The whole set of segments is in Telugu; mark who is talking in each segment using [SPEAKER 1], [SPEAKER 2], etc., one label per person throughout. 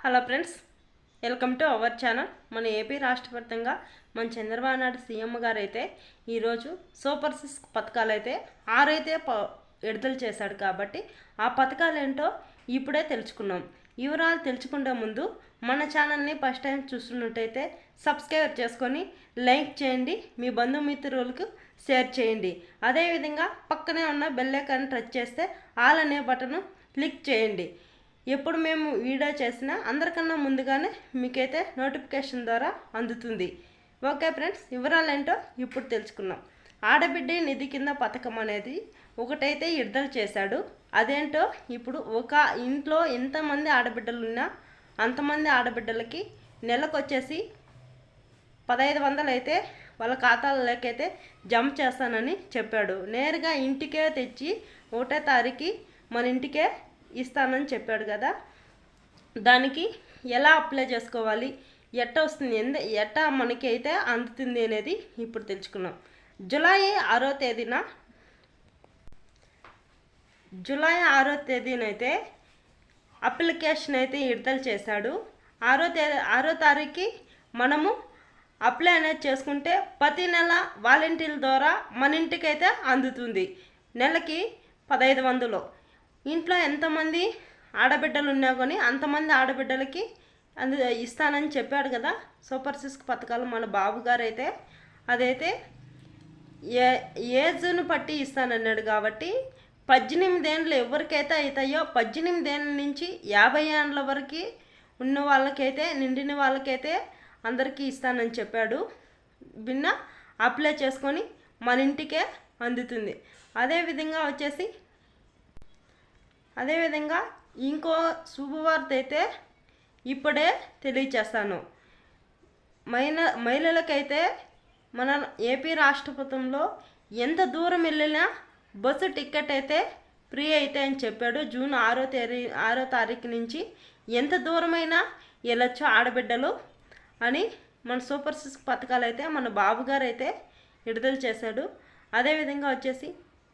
[SPEAKER 1] Hello friends, welcome to our channel. మన ఏపీ రాష్ట్ర వ్యాప్తంగా మన చంద్రబాబు నాయుడు సీఎం గారు అయితే ఈరోజు సూపర్ 6 పథకాలు అయితే 6 విడుదల చేశాడు. కాబట్టి ఆ పథకాలు ఏంటో ఇప్పుడే తెలుసుకున్నాం. వివరాలు తెలుసుకునే ముందు మన ఛానల్ని ఫస్ట్ టైం చూస్తున్నట్టయితే సబ్స్క్రైబ్ చేసుకొని లైక్ చేయండి, మీ బంధుమిత్రులకు షేర్ చేయండి. అదేవిధంగా పక్కనే ఉన్న బెల్ ఐకాన్ టచ్ చేస్తే ఆల్ అనే బటన్ క్లిక్ చేయండి. ఎప్పుడు మేము వీడియో చేసినా అందరికన్నా ముందుగానే మీకైతే నోటిఫికేషన్ ద్వారా అందుతుంది. ఓకే ఫ్రెండ్స్, వివరాలు ఏంటో ఇప్పుడు తెలుసుకున్నాం. ఆడబిడ్డ నిధి కింద పథకం అనేది ఒకటైతే విడుదల చేశాడు. అదేంటో ఇప్పుడు ఒక ఇంట్లో ఎంతమంది ఆడబిడ్డలు ఉన్నా అంతమంది ఆడబిడ్డలకి నెలకు వచ్చేసి 1500 అయితే వాళ్ళ ఖాతాలలోకైతే జమ చేస్తానని చెప్పాడు. నేరుగా ఇంటికే తెచ్చి 1వ తారీఖు మన ఇంటికే ఇస్తానని చెప్పాడు కదా. దానికి ఎలా అప్లై చేసుకోవాలి, ఎట్టా వస్తుంది, ఎట్టా మనకి అయితే అందుతుంది అనేది ఇప్పుడు తెలుసుకున్నాం. జూలై 6వ తేదీన అయితే అప్లికేషన్ అయితే విడుదల చేశాడు. 6వ తారీఖుకి మనము అప్లై అనేది చేసుకుంటే ప్రతి నెల వాలంటీర్ల ద్వారా మన ఇంటికైతే అందుతుంది. నెలకి 1500. ఇంట్లో ఎంతమంది ఆడబిడ్డలు ఉన్నా కానీ అంతమంది ఆడబిడ్డలకి ఇస్తానని చెప్పాడు కదా. సూపర్ 6 పథకాలు మన బాబు గారు అయితే అదైతే ఏజ్ను బట్టి ఇస్తానన్నాడు. కాబట్టి 18 ఏళ్ళు ఎవరికైతే అవుతాయో 18 ఏళ్ళ నుంచి 50 ఏళ్ళ వరకు ఉన్న వాళ్ళకైతే నిండిన వాళ్ళకైతే అందరికీ ఇస్తానని చెప్పాడు. భిన్న అప్లై చేసుకొని మన ఇంటికే అందుతుంది. అదేవిధంగా ఇంకో శుభవార్త అయితే ఇప్పుడే తెలియచేస్తాను. మహిళలకైతే మన ఏపీ రాష్ట్ర ప్రభుత్వంలో ఎంత దూరం వెళ్ళినా బస్సు టికెట్ అయితే ఫ్రీ అయితే అని చెప్పాడు. జూన్ 6వ తారీఖు నుంచి ఎంత దూరమైనా వెళ్ళొచ్చు ఆడబిడ్డలు అని మన సూపర్ 6 పథకాలు అయితే మన బాబు గారు అయితే విడుదల చేశాడు. అదేవిధంగా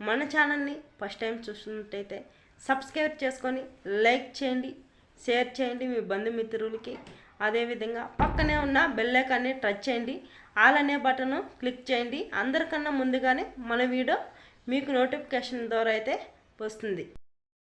[SPEAKER 1] మన ఛానల్ని ఫస్ట్ టైం చూస్తున్నట్టయితే సబ్స్క్రైబ్ చేసుకొని లైక్ చేయండి, షేర్ చేయండి మీ బంధుమిత్రులకి. అదేవిధంగా పక్కనే ఉన్న బెల్ ఐకాన్ని టచ్ చేయండి, ఆల్ అనే బటన్ క్లిక్ చేయండి. అందరికన్నా ముందుగానే మన వీడియో మీకు నోటిఫికేషన్ ద్వారా అయితే వస్తుంది.